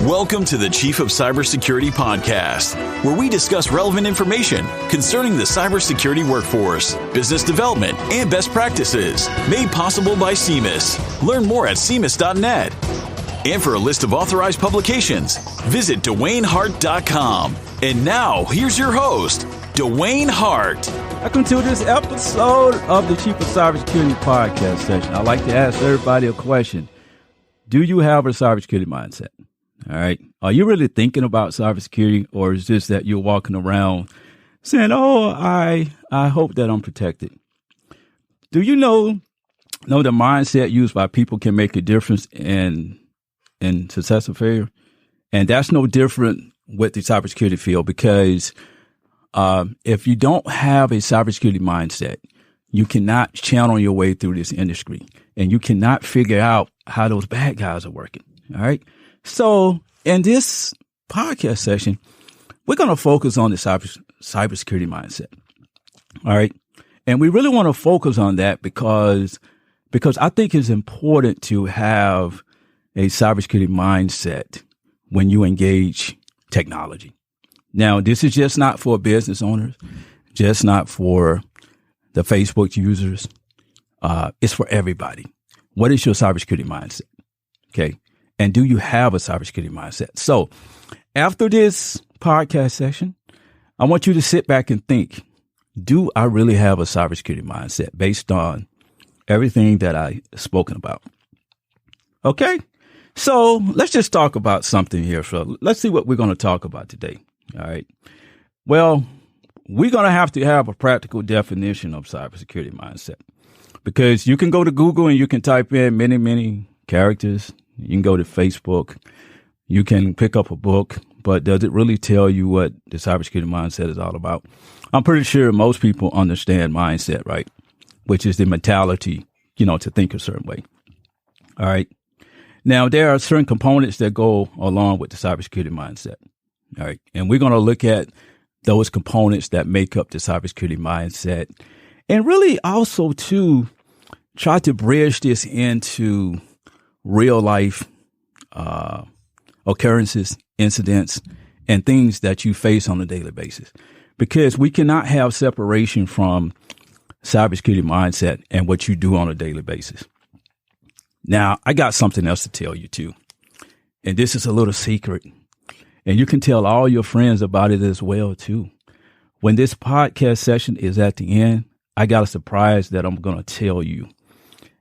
Welcome to the Chief of Cybersecurity podcast, where we discuss relevant information concerning the cybersecurity workforce, business development, and best practices, made possible by CMIS. Learn more at CMIS.net. And for a list of authorized publications, visit DewayneHart.com. And now, here's your host, Dewayne Hart. Welcome to this episode of the Chief of Cybersecurity podcast session. I'd like to ask everybody a question. Do you have a cybersecurity mindset? All right. Are you really thinking about cybersecurity, or is this that you're walking around saying, oh, I hope that I'm protected? Do you know the mindset used by people can make a difference in success or failure? And that's no different with the cybersecurity field, because if you don't have a cybersecurity mindset, you cannot channel your way through this industry, and you cannot figure out how those bad guys are working. All right. So in this podcast session, we're going to focus on the cybersecurity mindset. All right. And we really want to focus on that because I think it's important to have a cybersecurity mindset when you engage technology. Now, this is just not for business owners, just not for the Facebook users. It's for everybody. What is your cybersecurity mindset? Okay. And do you have a cybersecurity mindset? So after this podcast session, I want you to sit back and think, do I really have a cybersecurity mindset based on everything that I've spoken about? Okay. So let's just talk about something here. So let's see what we're going to talk about today. All right. Well, we're going to have a practical definition of cybersecurity mindset, because you can go to Google and you can type in many characters. You can go to Facebook. You can pick up a book, but does it really tell you what the cybersecurity mindset is all about? I'm pretty sure most people understand mindset, right? Which is the mentality, to think a certain way. All right. Now, there are certain components that go along with the cybersecurity mindset. All right. And we're going to look at those components that make up the cybersecurity mindset, and really also to try to bridge this into real life occurrences, incidents, and things that you face on a daily basis, because we cannot have separation from cybersecurity mindset and what you do on a daily basis. Now, I got something else to tell you too, and this is a little secret, and you can tell all your friends about it as well too. When this podcast session is at the end, I got a surprise that I'm going to tell you.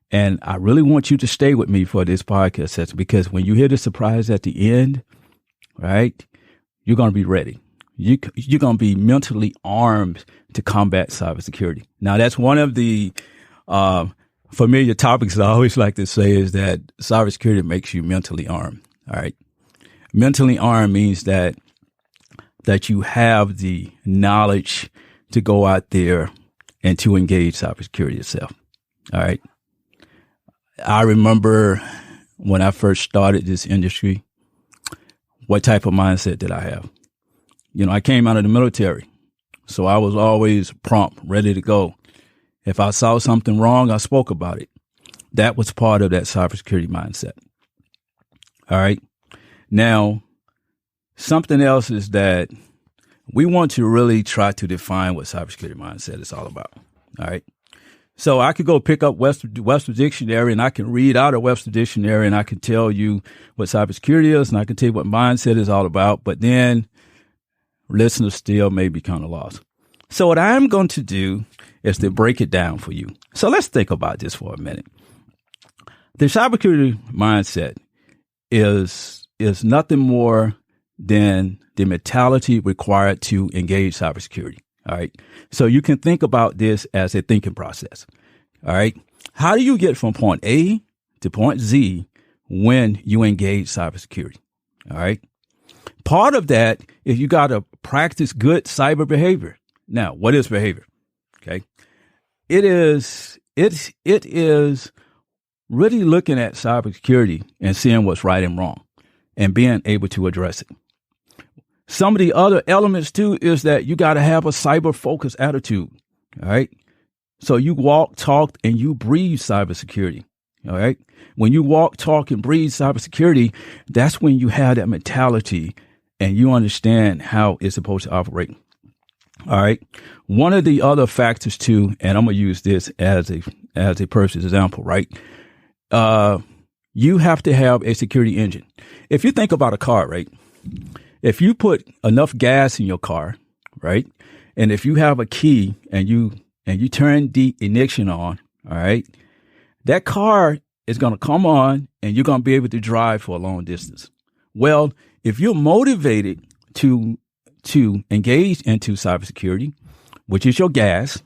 And I really want you to stay with me for this podcast session, because when you hear the surprise at the end, right, you're going to be ready. You're going to be mentally armed to combat cybersecurity. Now, that's one of the familiar topics I always like to say, is that cybersecurity makes you mentally armed. All right. Mentally armed means that you have the knowledge to go out there and to engage cybersecurity itself. All right. I remember when I first started this industry, what type of mindset did I have? I came out of the military, so I was always prompt, ready to go. If I saw something wrong, I spoke about it. That was part of that cybersecurity mindset. All right. Now, something else is that we want to really try to define what cybersecurity mindset is all about. All right. So I could go pick up Webster Dictionary, and I can read out of Webster Dictionary, and I can tell you what cybersecurity is, and I can tell you what mindset is all about. But then listeners still may be kind of lost. So what I'm going to do is to break it down for you. So let's think about this for a minute. The cybersecurity mindset is nothing more than the mentality required to engage cybersecurity. All right. So you can think about this as a thinking process. All right. How do you get from point A to point Z when you engage cybersecurity? All right. Part of that is you got to practice good cyber behavior. Now, what is behavior? Okay. It is really looking at cybersecurity and seeing what's right and wrong and being able to address it. Some of the other elements too is that you got to have a cyber focused attitude. All right. So you walk, talk, and you breathe cybersecurity. All right. When you walk, talk, and breathe cybersecurity, that's when you have that mentality and you understand how it's supposed to operate. All right. One of the other factors too, and I'm going to use this as a person's example, right? You have to have a security engine. If you think about a car, right? If you put enough gas in your car, right? And if you have a key and you turn the ignition on, all right, that car is going to come on and you're going to be able to drive for a long distance. Well, if you're motivated to engage into cybersecurity, which is your gas,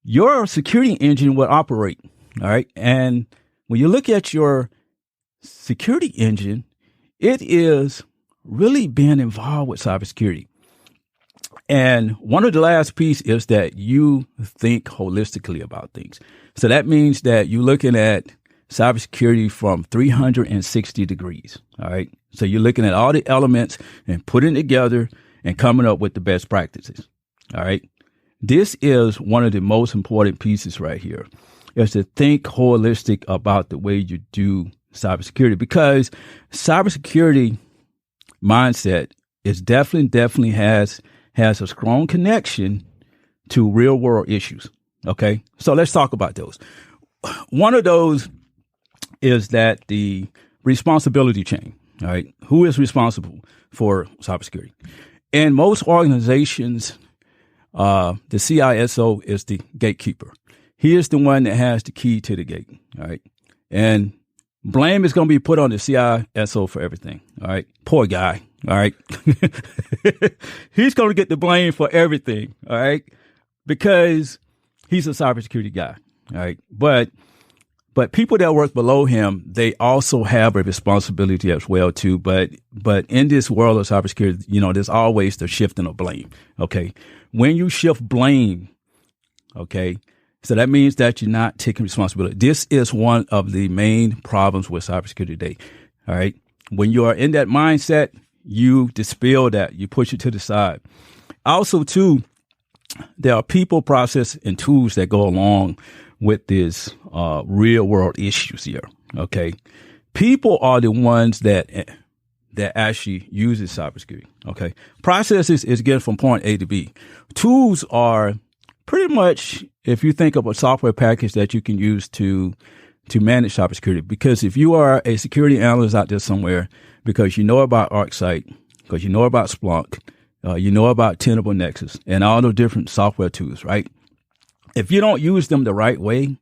your security engine will operate. All right. And when you look at your security engine, it is really being involved with cybersecurity. And one of the last piece is that you think holistically about things. So that means that you're looking at cybersecurity from 360 degrees. All right. So you're looking at all the elements and putting it together and coming up with the best practices. All right. This is one of the most important pieces right here, is to think holistic about the way you do cybersecurity, because cybersecurity mindset is definitely has a strong connection to real world issues. Okay. So let's talk about those. One of those is that the responsibility chain. All right. Who is responsible for cybersecurity? In most organizations, the CISO is the gatekeeper. He is the one that has the key to the gate. All right. And blame is going to be put on the CISO for everything. All right. Poor guy. All right. He's going to get the blame for everything. All right. Because he's a cybersecurity guy. All right. But people that work below him, they also have a responsibility as well too. But in this world of cybersecurity, there's always the shifting of blame. Okay. When you shift blame, okay, so that means that you're not taking responsibility. This is one of the main problems with cybersecurity today. All right. When you are in that mindset, you dispel that, you push it to the side. Also too, there are people, process, and tools that go along with this real world issues here. Okay. People are the ones that actually uses cybersecurity. Okay. Processes is getting from point A to B. Tools are pretty much, if you think of a software package that you can use to manage cybersecurity, because if you are a security analyst out there somewhere, because you know about ArcSight, because you know about Splunk, you know about Tenable Nexus and all the different software tools, right? If you don't use them the right way,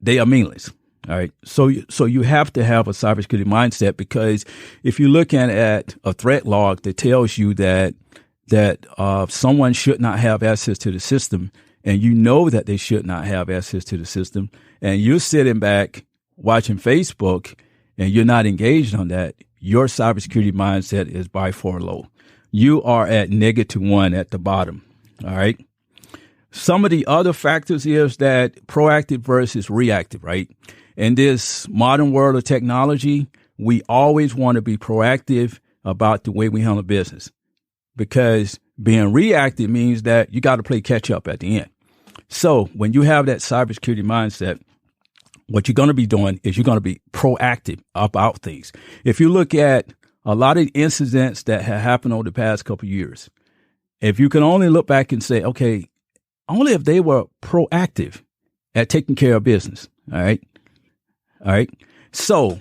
they are meaningless. All right. So you have to have a cybersecurity mindset, because if you're looking at a threat log that tells you that someone should not have access to the system, and you know that they should not have access to the system, and you're sitting back watching Facebook and you're not engaged on that, your cybersecurity mindset is by far low. You are at -1 at the bottom. All right. Some of the other factors is that proactive versus reactive, right? In this modern world of technology, we always want to be proactive about the way we handle business, because being reactive means that you got to play catch up at the end. So when you have that cybersecurity mindset, what you're going to be doing is you're going to be proactive about things. If you look at a lot of incidents that have happened over the past couple of years, if you can only look back and say, okay, only if they were proactive at taking care of business. All right. All right. So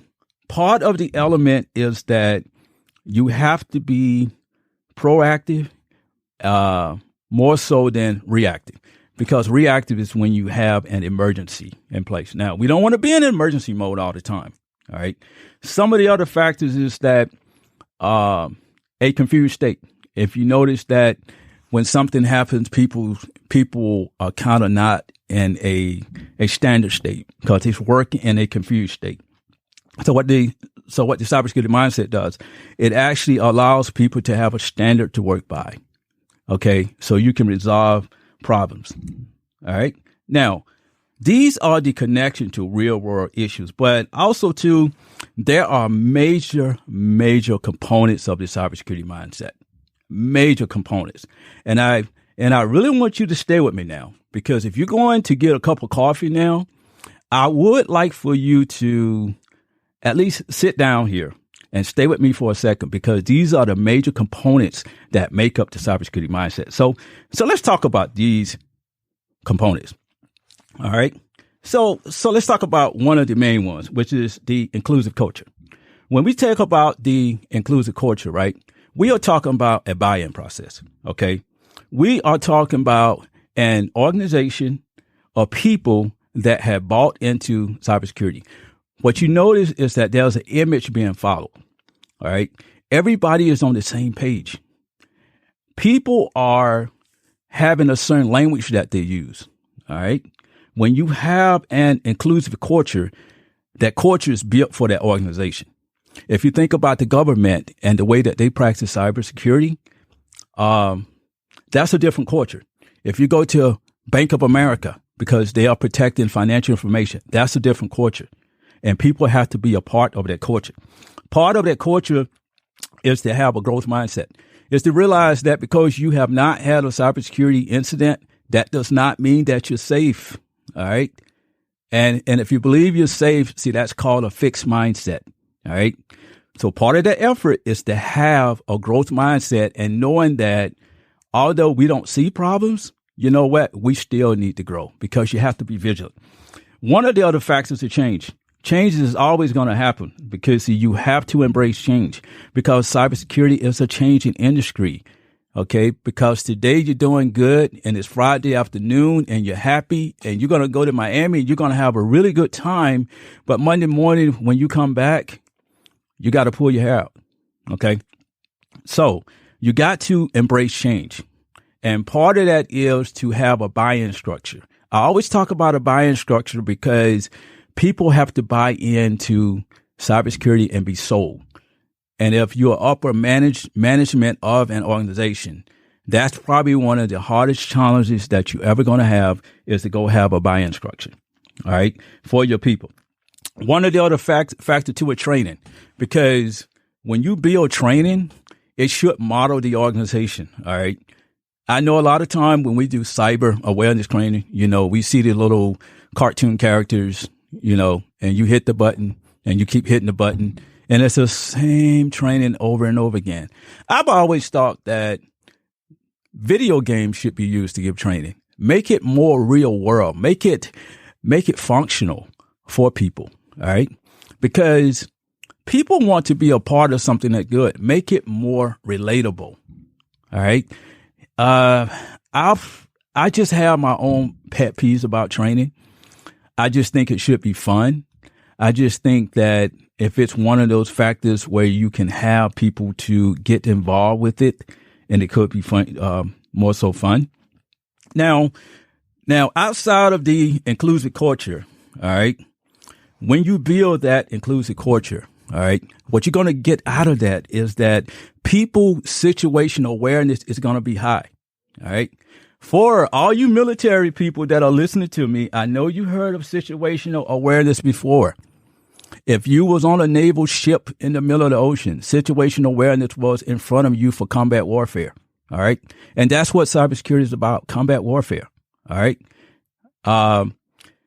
part of the element is that you have to be proactive, more so than reactive, because reactive is when you have an emergency in place. Now, we don't want to be in emergency mode all the time. All right. Some of the other factors is that a confused state. If you notice that when something happens, people are kind of not in a standard state, because it's working in a confused state. So what the cybersecurity mindset does, it actually allows people to have a standard to work by. Okay. So you can resolve problems. All right. Now, these are the connection to real world issues, but also too, there are major components of the cybersecurity mindset. Major components. And I really want you to stay with me now, because if you're going to get a cup of coffee now, I would like for you to at least sit down here and stay with me for a second, because these are the major components that make up the cybersecurity mindset. So let's talk about these components. All right. So let's talk about one of the main ones, which is the inclusive culture. When we talk about the inclusive culture, right, we are talking about a buy-in process. Okay. We are talking about an organization of people that have bought into cybersecurity. What you notice is that there's an image being followed. All right. Everybody is on the same page. People are having a certain language that they use. All right. When you have an inclusive culture, that culture is built for that organization. If you think about the government and the way that they practice cybersecurity, that's a different culture. If you go to Bank of America, because they are protecting financial information, that's a different culture. And people have to be a part of that culture. Part of that culture is to have a growth mindset, is to realize that because you have not had a cybersecurity incident, that does not mean that you're safe. All right. And if you believe you're safe, see, that's called a fixed mindset. All right. So part of the effort is to have a growth mindset and knowing that although we don't see problems, you know what? We still need to grow, because you have to be vigilant. One of the other factors to change. Change is always going to happen, because you have to embrace change, because cybersecurity is a changing industry. Okay. Because today you're doing good and it's Friday afternoon and you're happy and you're going to go to Miami and you're going to have a really good time. But Monday morning, when you come back, you got to pull your hair out. Okay. So you got to embrace change. And part of that is to have a buy-in structure. I always talk about a buy-in structure because people have to buy into cybersecurity and be sold. And if you're upper management of an organization, that's probably one of the hardest challenges that you're ever going to have, is to go have a buy-in structure. All right. For your people. One of the other factor to it, training, because when you build training, it should model the organization. All right. I know a lot of time when we do cyber awareness training, we see the little cartoon characters, and you hit the button and you keep hitting the button, and it's the same training over and over again. I've always thought that video games should be used to give training. Make it more real world. Make it functional for people. All right. Because people want to be a part of something that's good. Make it more relatable. All right. I just have my own pet peeves about training. I just think it should be fun. I just think that if it's one of those factors where you can have people to get involved with it, and it could be fun, more so fun. Now outside of the inclusive culture, all right, when you build that inclusive culture, all right, what you're going to get out of that is that people situational awareness is going to be high. All right. For all you military people that are listening to me, I know you heard of situational awareness before. If you was on a naval ship in the middle of the ocean, situational awareness was in front of you for combat warfare. All right. And that's what cybersecurity is about, combat warfare. All right.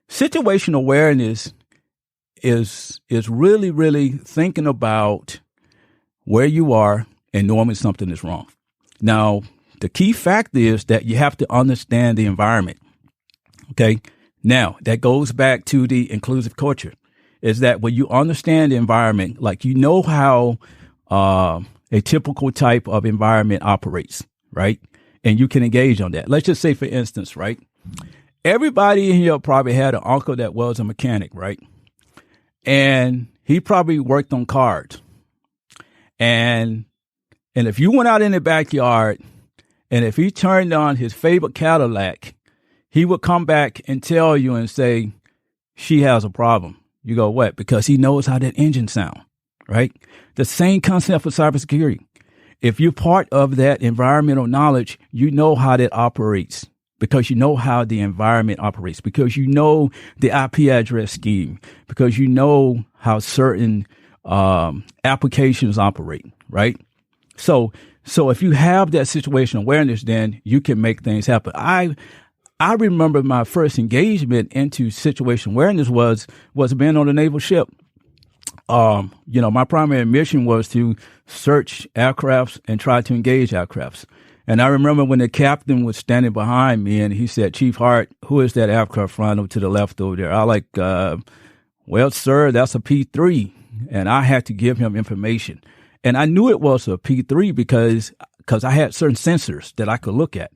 Situational awareness is really, really thinking about where you are and knowing something is wrong. Now, the key fact is that you have to understand the environment. Okay. Now, that goes back to the inclusive culture, is that when you understand the environment, like how a typical type of environment operates, right? And you can engage on that. Let's just say, for instance, right? Everybody in here probably had an uncle that was a mechanic, right? And he probably worked on cars. And if you went out in the backyard and if he turned on his favorite Cadillac, he would come back and tell you and say, she has a problem. You go, what? Because he knows how that engine sounds, right? The same concept for cybersecurity. If you're part of that environmental knowledge, you know how that operates, because you know how the environment operates, because you know the IP address scheme, because you know how certain applications operate, right? So if you have that situational awareness, then you can make things happen. I remember my first engagement into situation awareness was being on a naval ship. My primary mission was to search aircrafts and try to engage aircrafts. And I remember when the captain was standing behind me and he said, "Chief Hart, who is that aircraft flying over to the left over there?" I like, "Well, sir, that's a P-3." And I had to give him information. And I knew it was a P-3 because I had certain sensors that I could look at.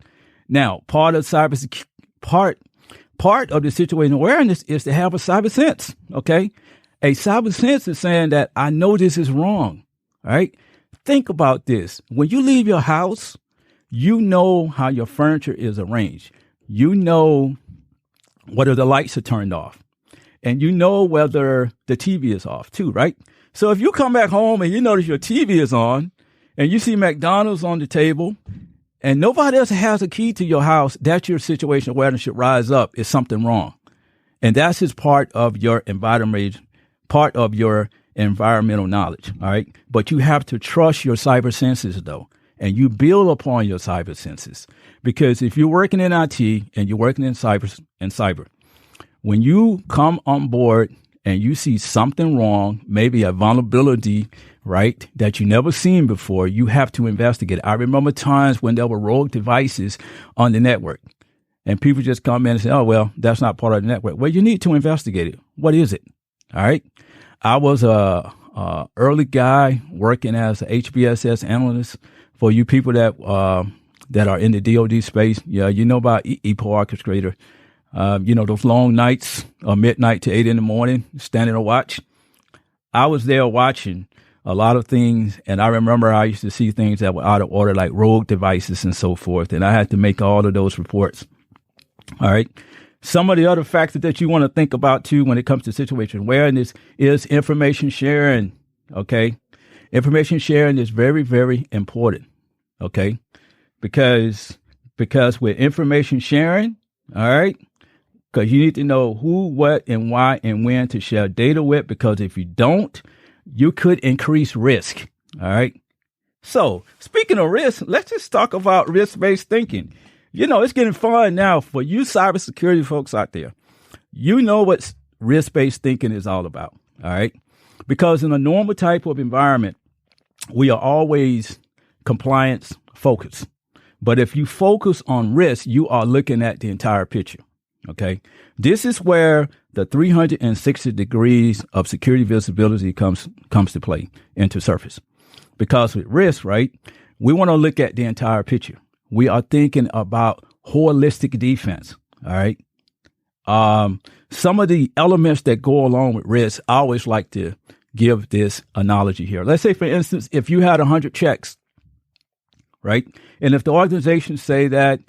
Now, part of cybersecurity, part of the situational awareness is to have a cyber sense, okay? A cyber sense is saying that I know this is wrong, all right? Think about this. When you leave your house, you know how your furniture is arranged. You know whether the lights are turned off. And you know whether the TV is off too, right? So if you come back home and you notice your TV is on and you see McDonald's on the table and nobody else has a key to your house, that's your situational awareness should rise up. Is something wrong? And that's just part of your environmental knowledge, all right? But you have to trust your cyber senses, though, and you build upon your cyber senses. Because if you're working in IT and you're working in cyber, when you come on board and you see something wrong, maybe a vulnerability, right, that you never seen before, you have to investigate. I remember times when there were rogue devices on the network and people just come in and say, "Oh, well, that's not part of the network." Well, you need to investigate it. What is it? All right. I was a early guy working as a HBSS analyst. For you people that are in the DoD space, yeah, you know about EPO orchestrator. Those long nights, midnight to 8 in the morning, standing a watch. I was there watching a lot of things, and I remember I used to see things that were out of order, like rogue devices and so forth, and I had to make all of those reports. All right. Some of the other factors that you want to think about, too, when it comes to situation awareness is information sharing, okay? Information sharing is very, very important, okay? Because with information sharing, all right, because you need to know who, what, and why, and when to share data with, because if you don't, you could increase risk, all right? So, speaking of risk, let's just talk about risk-based thinking. It's getting fun now for you cybersecurity folks out there. You know what risk-based thinking is all about, all right? Because in a normal type of environment, we are always compliance focused. But if you focus on risk, you are looking at the entire picture, okay? This is where the 360 degrees of security visibility comes to play into surface. Because with risk, right, we want to look at the entire picture. We are thinking about holistic defense, all right? Some of the elements that go along with risk, I always like to give this analogy here. Let's say, for instance, if you had 100 checks, right? And if the organization say that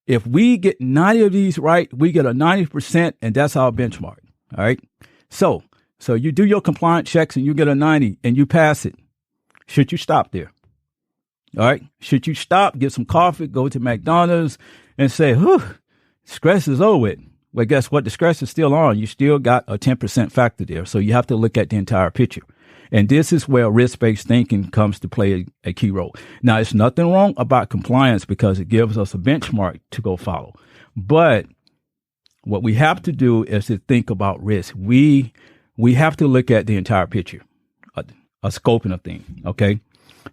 if we get 90 of these right, we get a 90%, and that's our benchmark, all right? So you do your compliance checks and you get a 90 and you pass it. Should you stop there? All right. Should you stop, get some coffee, go to McDonald's and say, "Whew, stress is over with"? Well, guess what? The stress is still on. You still got a 10% factor there. So you have to look at the entire picture. And this is where risk-based thinking comes to play a key role. Now, it's nothing wrong about compliance because it gives us a benchmark to go follow. But what we have to do is to think about risk. We have to look at the entire picture, a scoping of things. Okay.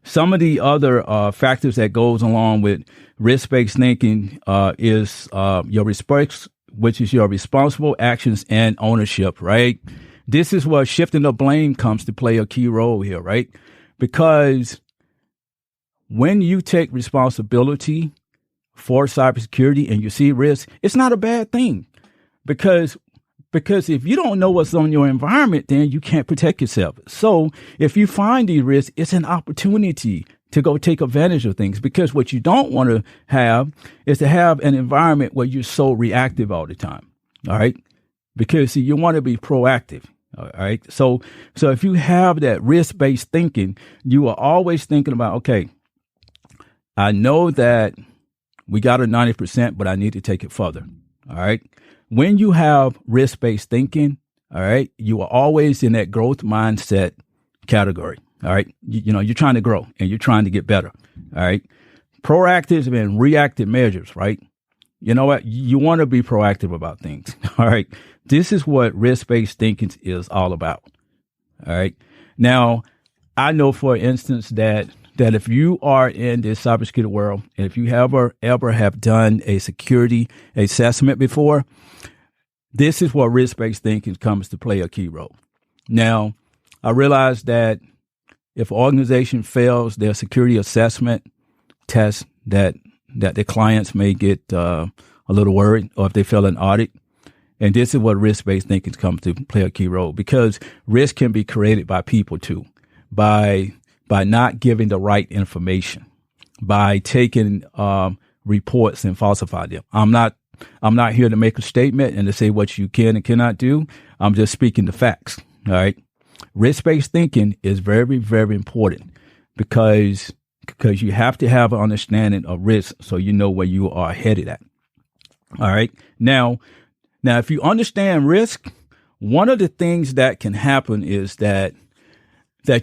Some of the other factors that goes along with risk-based thinking is your respects, which is your responsible actions and ownership, right? This is where shifting the blame comes to play a key role here, right? Because when you take responsibility for cybersecurity and you see risk, it's not a bad thing because if you don't know what's on your environment, then you can't protect yourself. So if you find these risks, it's an opportunity to go take advantage of things, because what you don't want to have is to have an environment where you're so reactive all the time. All right. Because see, you want to be proactive. All right. So if you have that risk-based thinking, you are always thinking about, okay, I know that we got a 90%, but I need to take it further. All right. When you have risk-based thinking, all right, you are always in that growth mindset category. All right. You're trying to grow and you're trying to get better. All right. Proactive and reactive measures, right? you know what? You want to be proactive about things. All right. This is what risk-based thinking is all about. All right. Now, I know, for instance, that if you are in this cybersecurity world, and if you ever have done a security assessment before, this is where risk-based thinking comes to play a key role. Now, I realize that if an organization fails their security assessment test, that their clients may get a little worried, or if they fail an audit. And this is what risk-based thinking comes to play a key role, because risk can be created by people too, by not giving the right information, by taking reports and falsify them. I'm not here to make a statement and to say what you can and cannot do. I'm just speaking the facts. All right. Risk-based thinking is very, very important because you have to have an understanding of risk so you know where you are headed at. All right. Now, if you understand risk, one of the things that can happen is that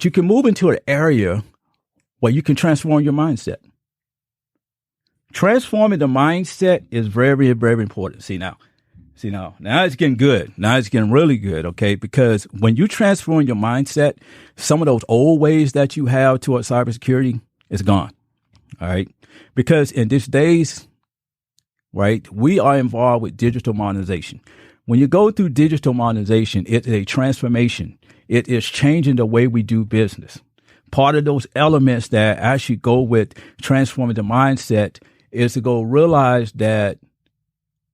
you can move into an area where you can transform your mindset. Transforming the mindset is very, very important. See now it's getting good. Now it's getting really good. Okay. Because when you transform your mindset, some of those old ways that you have towards cybersecurity is gone. All right. Because in these days, right, we are involved with digital modernization. When you go through digital modernization, it's a transformation. It is changing the way we do business. Part of those elements that actually go with transforming the mindset is to go realize that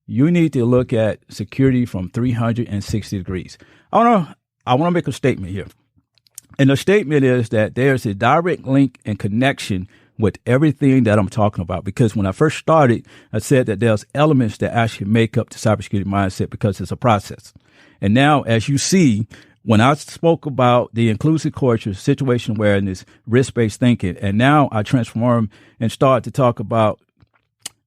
you need to look at security from 360 degrees. I want to make a statement here. And the statement is that there's a direct link and connection with everything that I'm talking about. Because when I first started, I said that there's elements that actually make up the cybersecurity mindset because it's a process. And now, as you see, when I spoke about the inclusive culture, situational awareness, risk-based thinking, and now I transform and start to talk about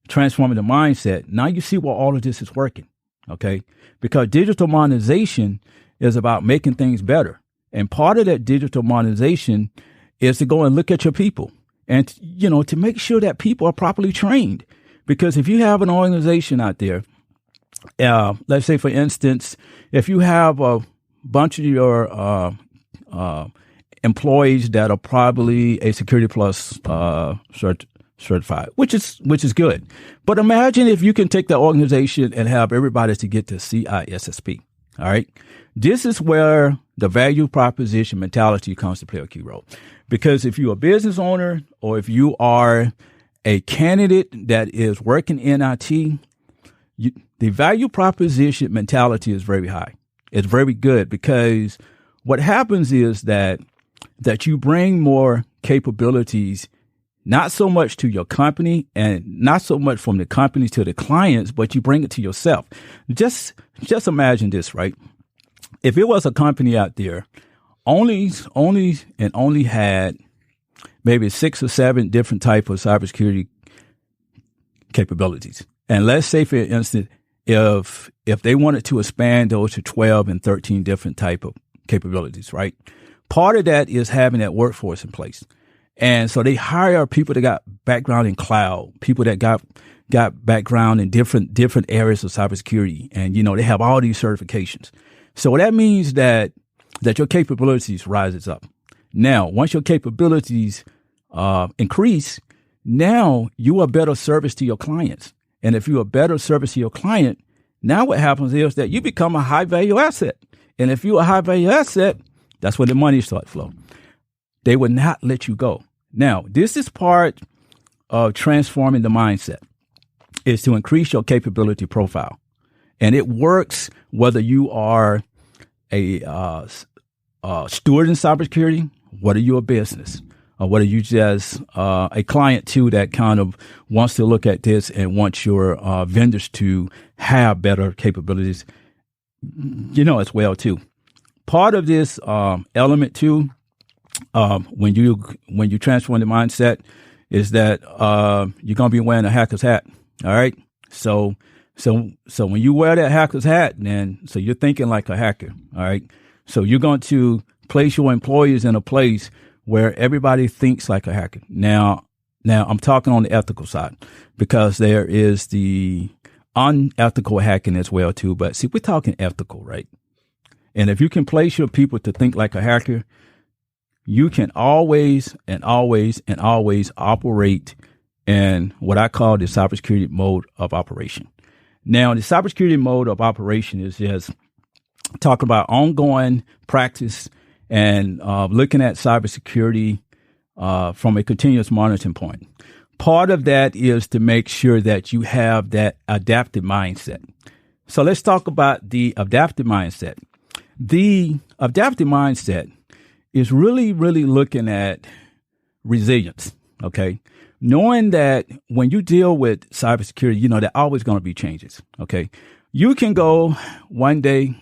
transforming the mindset, now you see why all of this is working, okay? Because digital modernization is about making things better. And part of that digital modernization is to go and look at your people and, to make sure that people are properly trained. Because if you have an organization out there, let's say, for instance, if you have a bunch of your employees that are probably a Security Plus certified, which is good. But imagine if you can take the organization and have everybody to get to CISSP. All right. This is where the value proposition mentality comes to play a key role. Because if you're a business owner or if you are a candidate that is working in IT, the value proposition mentality is very high. It's very good because what happens is that you bring more capabilities, not so much to your company and not so much from the company to the clients, but you bring it to yourself. Just imagine this, right? If it was a company out there only had maybe 6 or 7 different types of cybersecurity capabilities. And let's say, for instance, if they wanted to expand those to 12 and 13 different type of capabilities, right? Part of that is having that workforce in place. And so they hire people that got background in cloud, people that got background in different areas of cybersecurity. And, they have all these certifications. So that means that your capabilities rises up. Now, once your capabilities increase, now you are better service to your clients. And if you're a better service to your client, now what happens is that you become a high value asset. And if you're a high value asset, that's when the money starts flowing. They will not let you go. Now, this is part of transforming the mindset, is to increase your capability profile. And it works whether you are a steward in cybersecurity, whether you're a business, or whether you just a client too that kind of wants to look at this and wants your vendors to have better capabilities, as well too. Part of this element too, when you transform the mindset, is that you're gonna be wearing a hacker's hat. All right, so when you wear that hacker's hat, then so you're thinking like a hacker. All right, so you're going to place your employees in a place where everybody thinks like a hacker. Now I'm talking on the ethical side, because there is the unethical hacking as well too. But see, we're talking ethical, right? And if you can place your people to think like a hacker, you can always and always and always operate in what I call the cybersecurity mode of operation. Now, the cybersecurity mode of operation is just talking about ongoing practice and looking at cybersecurity from a continuous monitoring point. Part of that is to make sure that you have that adaptive mindset. So let's talk about the adaptive mindset. The adaptive mindset is really, really looking at resilience, okay? Knowing that when you deal with cybersecurity, you know, there are always going to be changes, okay? You can go one day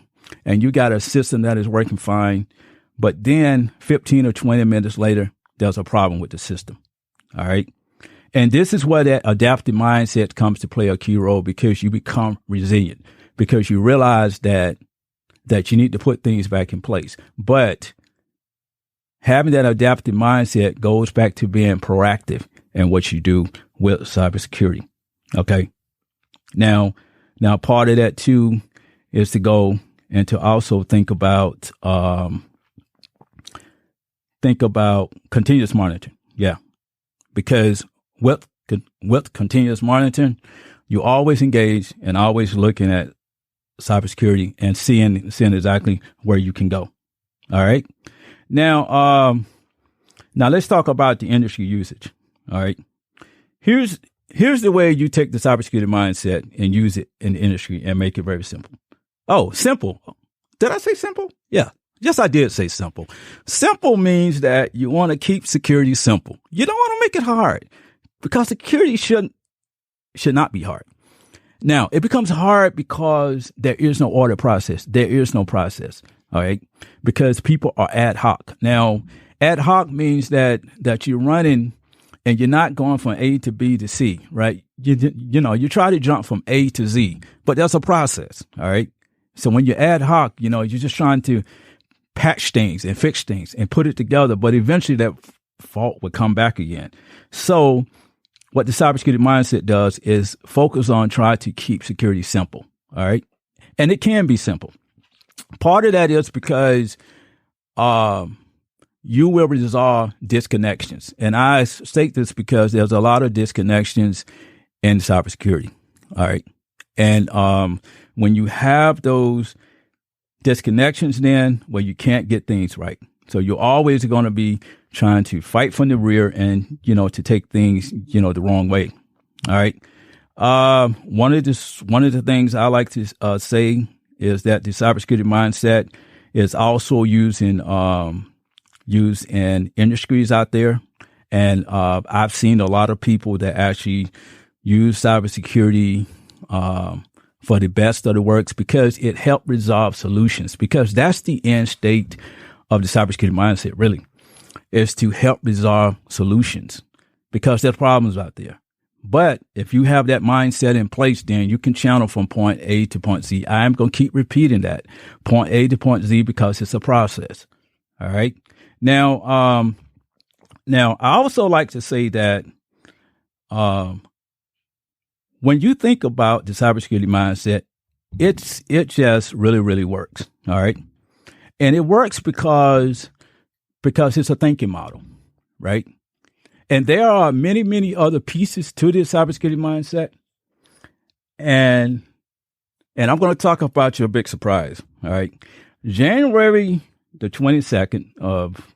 and you got a system that is working fine, but then 15 or 20 minutes later, there's a problem with the system, all right? And this is where that adaptive mindset comes to play a key role, because you become resilient, because you realize that you need to put things back in place. But having that adaptive mindset goes back to being proactive in what you do with cybersecurity. Okay. Now part of that too is to go and to also think about continuous monitoring. Yeah. Because with continuous monitoring, you always engage and always looking at cybersecurity and seeing exactly where you can go. All right. Now let's talk about the industry usage. All right. Here's the way you take the cybersecurity mindset and use it in the industry and make it very simple. Oh, simple. Did I say simple? Yeah. Yes, I did say simple. Simple means that you want to keep security simple. You don't want to make it hard, because security should not be hard. Now, it becomes hard because there is no order process. There is no process, all right, because people are ad hoc. Now, ad hoc means that you're running and you're not going from A to B to C, right? You try to jump from A to Z, but there's a process, all right? So when you're ad hoc, you're just trying to patch things and fix things and put it together, but eventually that fault would come back again. So what the cybersecurity mindset does is focus on trying to keep security simple, all right? And it can be simple. Part of that is because you will resolve disconnections. And I state this because there's a lot of disconnections in cybersecurity, all right? And when you have those disconnections, then you can't get things right. So you're always going to be trying to fight from the rear and, to take things, the wrong way. All right. One of the things I like to say is that the cybersecurity mindset is also used in industries out there. And I've seen a lot of people that actually use cybersecurity for the best of the works, because it helped resolve solutions, because that's the end state of the cybersecurity mindset, really, is to help resolve solutions, because there's problems out there. But if you have that mindset in place, then you can channel from point A to point Z. I'm going to keep repeating that, point A to point Z, because it's a process. All right. Now, I also like to say that when you think about the cybersecurity mindset, it just really, really works. All right. And it works because it's a thinking model, right? And there are many, many other pieces to this cybersecurity mindset. And I'm going to talk about your big surprise. All right. January the 22nd of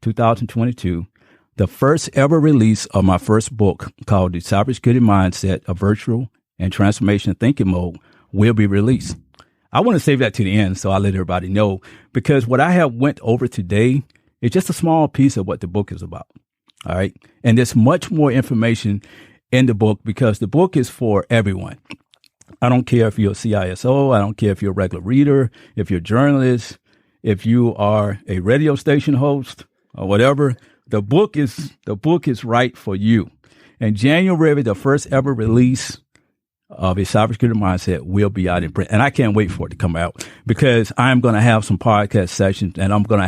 2022, the first ever release of my first book, called The Cybersecurity Mindset, A Virtual and Transformation Thinking Mode, will be released. I want to save that to the end, so I'll let everybody know, because what I have went over today is just a small piece of what the book is about. All right. And there's much more information in the book, because the book is for everyone. I don't care if you're a CISO. I don't care if you're a regular reader, if you're a journalist, if you are a radio station host or whatever. The book is right for you. And January, the first ever release of a cybersecurity mindset will be out in print. And I can't wait for it to come out, because I'm going to have some podcast sessions, and I'm going to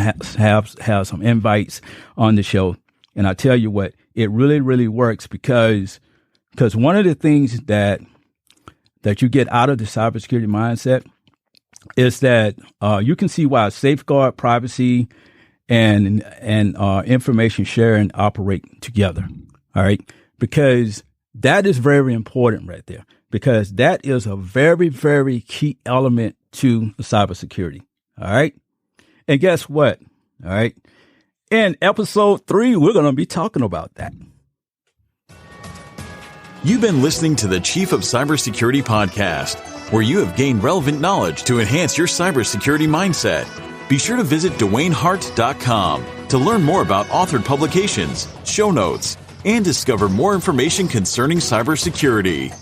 have some invites on the show. And I tell you what, it really, really works, because one of the things that that you get out of the cybersecurity mindset is that you can see why safeguard, privacy, and information sharing operate together. All right, because that is very important right there, because that is a very, very key element to cybersecurity. All right, and guess what? All right, in episode 3, we're going to be talking about that. You've been listening to the Chief of Cybersecurity podcast, where you have gained relevant knowledge to enhance your cybersecurity mindset. Be sure to visit DewayneHart.com to learn more about authored publications, show notes, and discover more information concerning cybersecurity.